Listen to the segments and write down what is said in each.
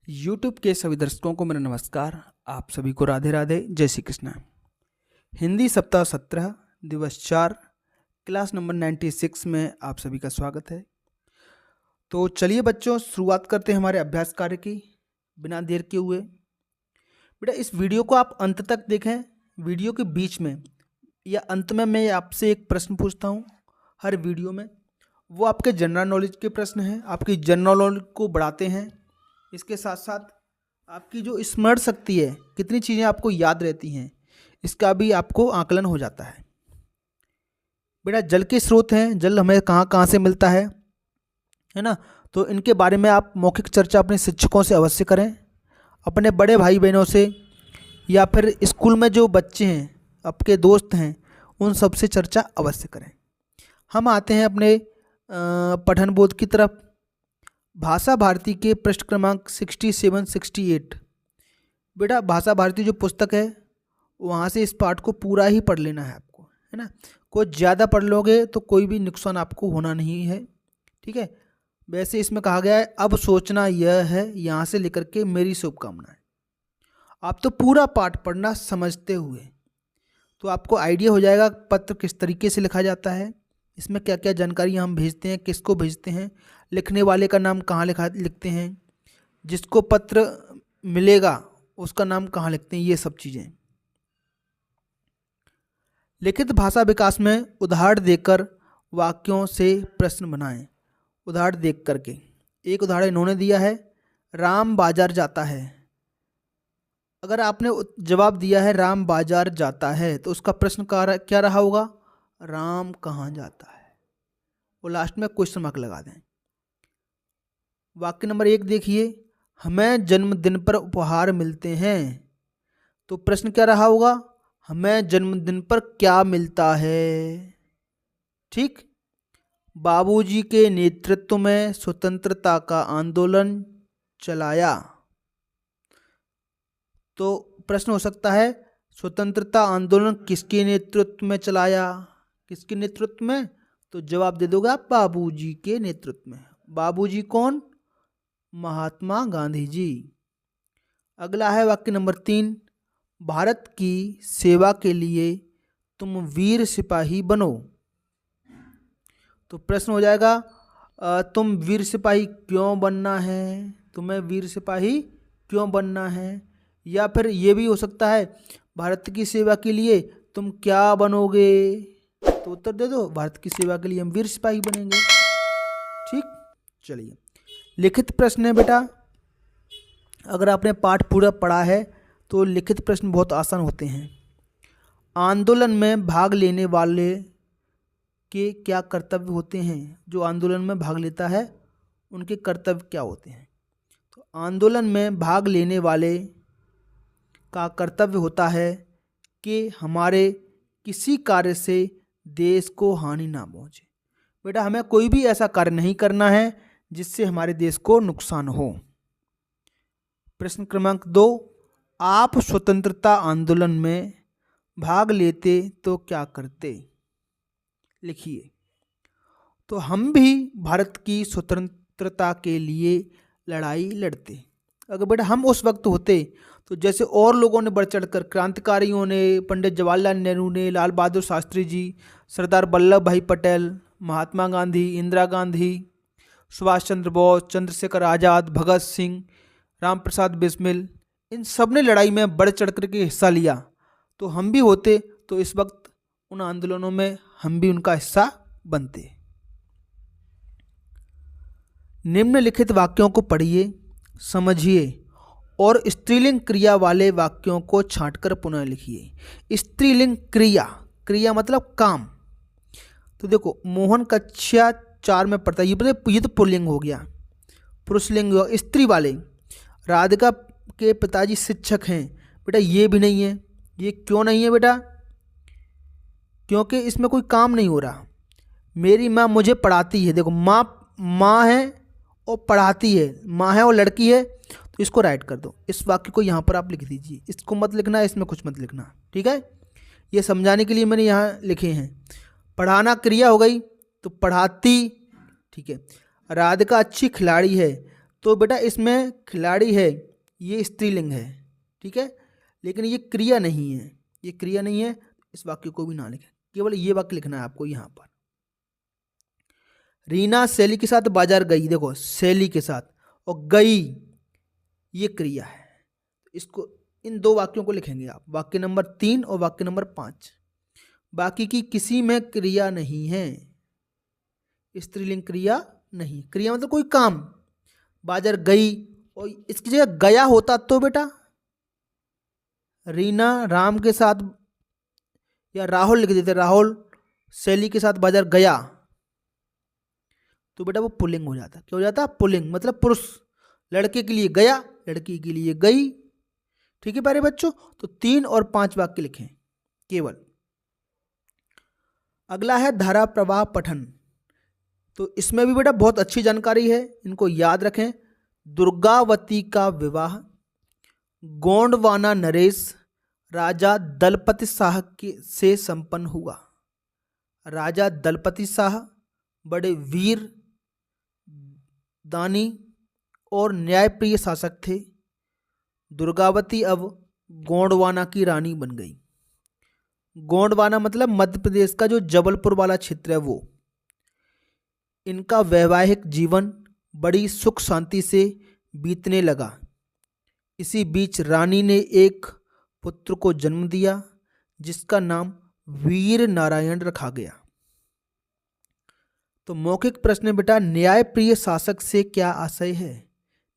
YouTube के सभी दर्शकों को मेरा नमस्कार। आप सभी को राधे राधे, जय श्री कृष्ण। हिंदी सप्ताह 17 दिवस 4 क्लास नंबर 96 में आप सभी का स्वागत है। तो चलिए बच्चों, शुरुआत करते हैं हमारे अभ्यास कार्य की बिना देर किए हुए। बेटा इस वीडियो को आप अंत तक देखें। वीडियो के बीच में या अंत में मैं आपसे एक प्रश्न पूछता हूँ हर वीडियो में। वो आपके जनरल नॉलेज के प्रश्न हैं, आपकी जनरल नॉलेज को बढ़ाते हैं। इसके साथ साथ आपकी जो स्मरण शक्ति है, कितनी चीज़ें आपको याद रहती हैं, इसका भी आपको आकलन हो जाता है। बेटा जल के स्रोत हैं, जल हमें कहाँ कहाँ से मिलता है ना, तो इनके बारे में आप मौखिक चर्चा अपने शिक्षकों से अवश्य करें, अपने बड़े भाई बहनों से, या फिर स्कूल में जो बच्चे हैं, आपके दोस्त हैं, उन सब से चर्चा अवश्य करें। हम आते हैं अपने पठन बोध की तरफ। भाषा भारती के पृष्ठ क्रमांक 67-68। बेटा भाषा भारती जो पुस्तक है वहाँ से इस पाठ को पूरा ही पढ़ लेना है आपको, है ना। कोई ज़्यादा पढ़ लोगे तो कोई भी नुकसान आपको होना नहीं है, ठीक है। वैसे इसमें कहा गया है अब सोचना यह है, यहाँ से लेकर के मेरी शुभकामनाएं। आप तो पूरा पाठ पढ़ना समझते हुए, तो आपको आइडिया हो जाएगा पत्र किस तरीके से लिखा जाता है, इसमें क्या क्या जानकारी हम भेजते हैं, किसको भेजते हैं, लिखने वाले का नाम कहाँ लिखते हैं, जिसको पत्र मिलेगा उसका नाम कहाँ लिखते हैं, ये सब चीज़ें। लिखित भाषा विकास में उदाहरण देकर वाक्यों से प्रश्न बनाएं। उदाहरण देख करके एक उदाहरण इन्होंने दिया है, राम बाजार जाता है। अगर आपने जवाब दिया है राम बाजार जाता है, तो उसका प्रश्न क्या रहा होगा, राम कहाँ जाता है, और लास्ट में क्वेश्चन मार्क लगा दें। वाक्य नंबर 1 देखिए, हमें जन्मदिन पर उपहार मिलते हैं, तो प्रश्न क्या रहा होगा, हमें जन्मदिन पर क्या मिलता है। ठीक। बाबूजी के नेतृत्व में स्वतंत्रता का आंदोलन चलाया, तो प्रश्न हो सकता है स्वतंत्रता आंदोलन किसके नेतृत्व में चलाया, किसके नेतृत्व में, तो जवाब दे दोगे आप बाबूजी के नेतृत्व में। बाबूजी कौन, महात्मा गांधी जी। अगला है वाक्य नंबर 3, भारत की सेवा के लिए तुम वीर सिपाही बनो, तो प्रश्न हो जाएगा तुम वीर सिपाही क्यों बनना है, तुम्हें वीर सिपाही क्यों बनना है। या फिर ये भी हो सकता है भारत की सेवा के लिए तुम क्या बनोगे, तो उत्तर दे दो भारत की सेवा के लिए हम वीर सिपाही बनेंगे। ठीक। चलिए लिखित प्रश्न है बेटा, अगर आपने पाठ पूरा पढ़ा है तो लिखित प्रश्न बहुत आसान होते हैं। आंदोलन में भाग लेने वाले के क्या कर्तव्य होते हैं, जो आंदोलन में भाग लेता है उनके कर्तव्य क्या होते हैं। तो आंदोलन में भाग लेने वाले का कर्तव्य होता है कि हमारे किसी कार्य से देश को हानि ना पहुंचे। बेटा हमें कोई भी ऐसा कार्य नहीं करना है जिससे हमारे देश को नुकसान हो। प्रश्न क्रमांक 2, आप स्वतंत्रता आंदोलन में भाग लेते तो क्या करते, लिखिए। तो हम भी भारत की स्वतंत्रता के लिए लड़ाई लड़ते। अगर बेटा हम उस वक्त होते तो जैसे और लोगों ने बढ़ चढ़कर, क्रांतिकारियों ने, पंडित जवाहरलाल नेहरू ने, लाल बहादुर शास्त्री जी, सरदार वल्लभ भाई पटेल, महात्मा गांधी, इंदिरा गांधी, सुभाष चंद्र बोस, चंद्रशेखर आज़ाद, भगत सिंह, राम प्रसाद बिस्मिल, इन सब ने लड़ाई में बढ़ चढ़ कर के हिस्सा लिया, तो हम भी होते तो इस वक्त उन आंदोलनों में हम भी उनका हिस्सा बनते। निम्नलिखित वाक्यों को पढ़िए, समझिए और स्त्रीलिंग क्रिया वाले वाक्यों को छांटकर पुनः लिखिए। स्त्रीलिंग क्रिया, क्रिया मतलब काम। तो देखो मोहन कक्षा 4 में पढ़ता है, ये तो पुल्लिंग हो गया, पुरुषलिंग हो गया। स्त्री वाले, राधिका के पिताजी शिक्षक हैं, बेटा ये भी नहीं है। ये क्यों नहीं है बेटा, क्योंकि इसमें कोई काम नहीं हो रहा। मेरी माँ मुझे पढ़ाती है, देखो माँ है और पढ़ाती है, माँ है और लड़की है, तो इसको राइट कर दो। इस वाक्य को यहाँ पर आप लिख दीजिए, इसको मत लिखना, इसमें कुछ मत लिखना, ठीक है। ये समझाने के लिए मैंने यहाँ लिखे हैं। पढ़ाना क्रिया हो गई तो पढ़ाती, ठीक है। राधिका अच्छी खिलाड़ी है, तो बेटा इसमें खिलाड़ी है, ये स्त्रीलिंग है, ठीक है, लेकिन ये क्रिया नहीं है, ये क्रिया नहीं है। इस वाक्य को भी ना लिखें, केवल ये वाक्य लिखना है आपको यहाँ पर। रीना सहेली के साथ बाजार गई, देखो सहेली के साथ और गई ये क्रिया है। इसको इन दो वाक्यों को लिखेंगे आप, वाक्य नंबर 3 और वाक्य नंबर 5। बाकी की किसी में क्रिया नहीं है, स्त्रीलिंग क्रिया नहीं। क्रिया मतलब कोई काम, बाजार गई और इसकी जगह गया होता तो बेटा रीना राम के साथ या राहुल लिख देते, राहुल सहेली के साथ बाजार गया, तो बेटा वो पुल्लिंग हो जाता। क्या हो जाता? पुल्लिंग, मतलब पुरुष। लड़के के लिए गया, लड़की के लिए गई। ठीक है प्यारे बच्चों, तो 3 और 5 वाक्य लिखें केवल। अगला है धारा प्रवाह पठन। तो इसमें भी बेटा बहुत अच्छी जानकारी है, इनको याद रखें। दुर्गावती का विवाह गोंडवाना नरेश राजा दलपति शाह से संपन्न हुआ। राजा दलपति शाह बड़े वीर, दानी और न्यायप्रिय शासक थे। दुर्गावती अब गोंडवाना की रानी बन गई। गोंडवाना मतलब मध्य प्रदेश का जो जबलपुर वाला क्षेत्र है वो। इनका वैवाहिक जीवन बड़ी सुख शांति से बीतने लगा। इसी बीच रानी ने एक पुत्र को जन्म दिया जिसका नाम वीर नारायण रखा गया। तो मौखिक प्रश्न बेटा, न्यायप्रिय शासक से क्या आशय है?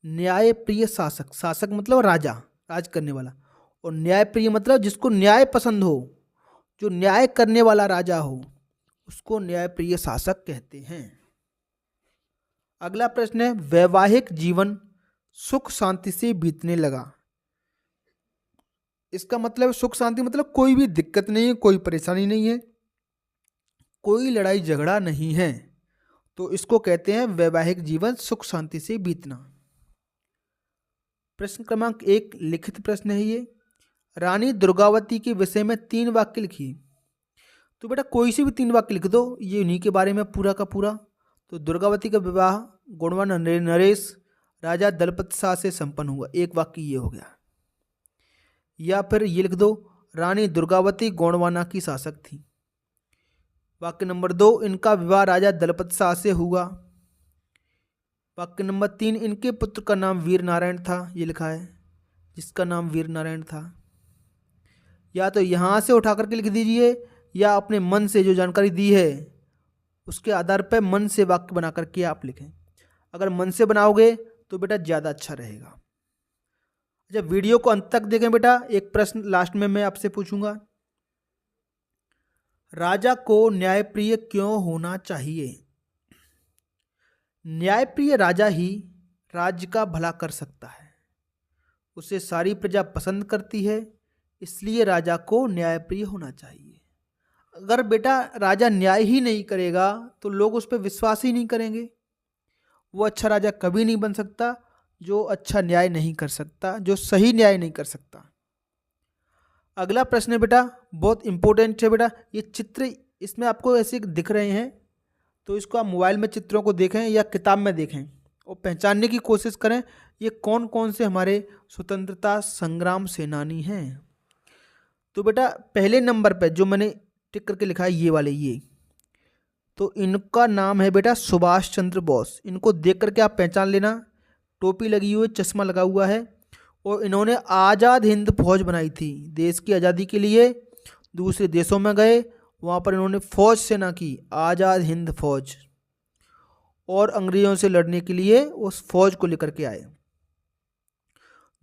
न्यायप्रिय शासक, शासक मतलब राजा, राज करने वाला, और न्यायप्रिय मतलब जिसको न्याय पसंद हो, जो न्याय करने वाला राजा हो, उसको न्यायप्रिय शासक कहते हैं। अगला प्रश्न है, वैवाहिक जीवन सुख शांति से बीतने लगा। इसका मतलब सुख शांति मतलब कोई भी दिक्कत नहीं है, कोई परेशानी नहीं है, कोई लड़ाई झगड़ा नहीं है, तो इसको कहते हैं वैवाहिक जीवन सुख शांति से बीतना। प्रश्न क्रमांक 1 लिखित प्रश्न है ये। रानी दुर्गावती के विषय में 3 वाक्य लिखिए। तो बेटा कोई से भी 3 वाक्य लिख दो, ये उन्हीं के बारे में पूरा का पूरा। तो दुर्गावती का विवाह गोंडवाना नरेश राजा दलपति शाह से संपन्न हुआ, एक वाक्य ये हो गया। या फिर ये लिख दो, रानी दुर्गावती गोंडवाना की शासक थी। वाक्य नंबर 2, इनका विवाह राजा दलपति शाह से हुआ। वाक्य नंबर 3, इनके पुत्र का नाम वीर नारायण था, ये लिखा है, जिसका नाम वीर नारायण था। या तो यहाँ से उठा करके लिख दीजिए, या अपने मन से जो जानकारी दी है उसके आधार पर मन से वाक्य बना करके आप लिखें। अगर मन से बनाओगे तो बेटा ज़्यादा अच्छा रहेगा। जब वीडियो को अंत तक देखें बेटा, एक प्रश्न लास्ट में मैं आपसे पूछूंगा, राजा को न्यायप्रिय क्यों होना चाहिए? न्यायप्रिय राजा ही राज्य का भला कर सकता है, उसे सारी प्रजा पसंद करती है, इसलिए राजा को न्यायप्रिय होना चाहिए। अगर बेटा राजा न्याय ही नहीं करेगा तो लोग उस पर विश्वास ही नहीं करेंगे। वो अच्छा राजा कभी नहीं बन सकता जो अच्छा न्याय नहीं कर सकता, जो सही न्याय नहीं कर सकता। अगला प्रश्न है बेटा, बहुत इंपॉर्टेंट है बेटा। ये चित्र इसमें आपको ऐसे दिख रहे हैं, तो इसको आप मोबाइल में चित्रों को देखें या किताब में देखें और पहचानने की कोशिश करें ये कौन कौन से हमारे स्वतंत्रता संग्राम सेनानी हैं। तो बेटा पहले नंबर पर जो मैंने टिक करके लिखा है ये वाले, ये तो इनका नाम है बेटा सुभाष चंद्र बोस। इनको देख करके आप पहचान लेना, टोपी लगी हुई, चश्मा लगा हुआ है, और इन्होंने आज़ाद हिंद फौज बनाई थी। देश की आज़ादी के लिए दूसरे देशों में गए, वहाँ पर इन्होंने फौज सेना की, आज़ाद हिंद फौज, और अंग्रेज़ों से लड़ने के लिए उस फौज को लेकर के आए।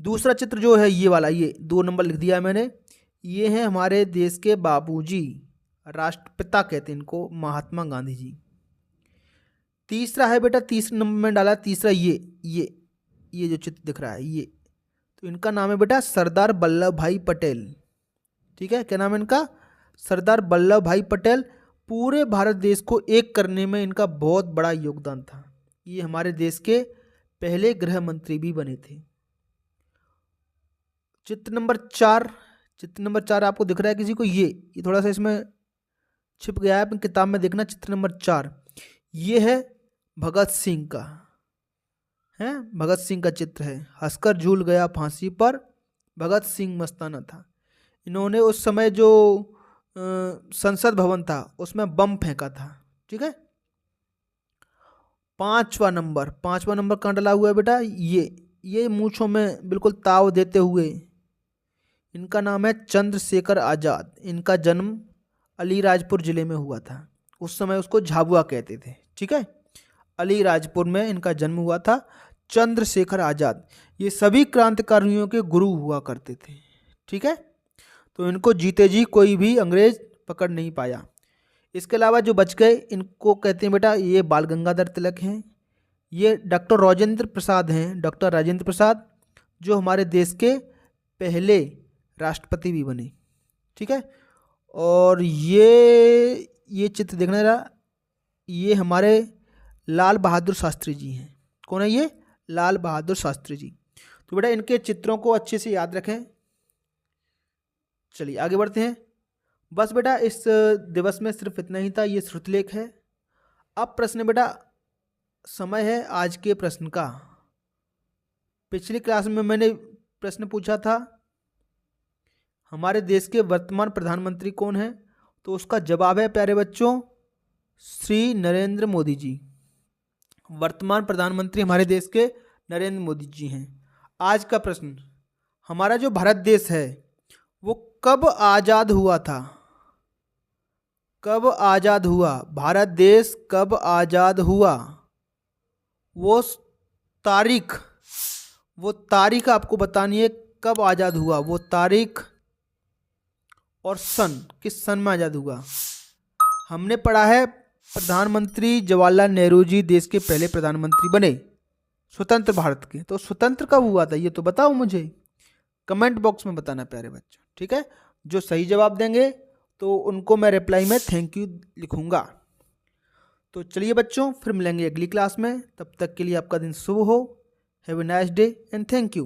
दूसरा चित्र जो है ये वाला, ये 2 नंबर लिख दिया है मैंने, ये हैं हमारे देश के बापूजी, राष्ट्रपिता कहते हैं इनको, महात्मा गांधी जी। तीसरा है बेटा, तीसरे नंबर में डाला तीसरा, ये जो चित्र दिख रहा है ये, तो इनका नाम है बेटा सरदार वल्लभ भाई पटेल। ठीक है, क्या नाम है इनका? सरदार वल्लभ भाई पटेल। पूरे भारत देश को एक करने में इनका बहुत बड़ा योगदान था। ये हमारे देश के पहले गृह मंत्री भी बने थे। चित्र नंबर 4 आपको दिख रहा है किसी को? ये थोड़ा सा इसमें छिप गया है, अपनी किताब में देखना। चित्र नंबर 4 ये है भगत सिंह का, हैं, भगत सिंह का चित्र है। हंसकर झूल गया फांसी पर, भगत सिंह मस्ताना था। इन्होंने उस समय जो संसद भवन था उसमें बम फेंका था। ठीक है। पांचवा नंबर कहाँ डला हुआ है बेटा? ये मूंछों में बिल्कुल ताव देते हुए, इनका नाम है चंद्रशेखर आजाद। इनका जन्म अलीराजपुर जिले में हुआ था। उस समय उसको झाबुआ कहते थे। ठीक है। अलीराजपुर में इनका जन्म हुआ था। चंद्रशेखर आजाद ये सभी क्रांतिकारियों के गुरु हुआ करते थे। ठीक है। तो इनको जीते जी कोई भी अंग्रेज पकड़ नहीं पाया। इसके अलावा जो बच गए इनको कहते हैं बेटा, ये बाल गंगाधर तिलक हैं, ये डॉक्टर राजेंद्र प्रसाद हैं, डॉक्टर राजेंद्र प्रसाद, जो हमारे देश के पहले राष्ट्रपति भी बने। ठीक है। और ये चित्र देखना जरा, ये हमारे लाल बहादुर शास्त्री जी हैं। कौन है ये? लाल बहादुर शास्त्री जी। तो बेटा इनके चित्रों को अच्छे से याद रखें। चलिए आगे बढ़ते हैं। बस बेटा इस दिवस में सिर्फ इतना ही था। ये श्रुतलेख है। अब प्रश्न बेटा, समय है आज के प्रश्न का। पिछली क्लास में मैंने प्रश्न पूछा था हमारे देश के वर्तमान प्रधानमंत्री कौन है, तो उसका जवाब है प्यारे बच्चों, श्री नरेंद्र मोदी जी। वर्तमान प्रधानमंत्री हमारे देश के नरेंद्र मोदी जी हैं। आज का प्रश्न, हमारा जो भारत देश है वो कब आज़ाद हुआ था? कब आज़ाद हुआ? भारत देश कब आज़ाद हुआ? वो तारीख आपको बतानी है, कब आज़ाद हुआ वो तारीख और सन, किस सन में आज़ाद हुआ। हमने पढ़ा है प्रधानमंत्री जवाहरलाल नेहरू जी देश के पहले प्रधानमंत्री बने स्वतंत्र भारत के। तो स्वतंत्र कब हुआ था ये तो बताओ मुझे, कमेंट बॉक्स में बताना प्यारे बच्चों। ठीक है। जो सही जवाब देंगे तो उनको मैं रिप्लाई में थैंक यू लिखूंगा। तो चलिए बच्चों, फिर मिलेंगे अगली क्लास में। तब तक के लिए आपका दिन शुभ हो। Have a nice day and thank you.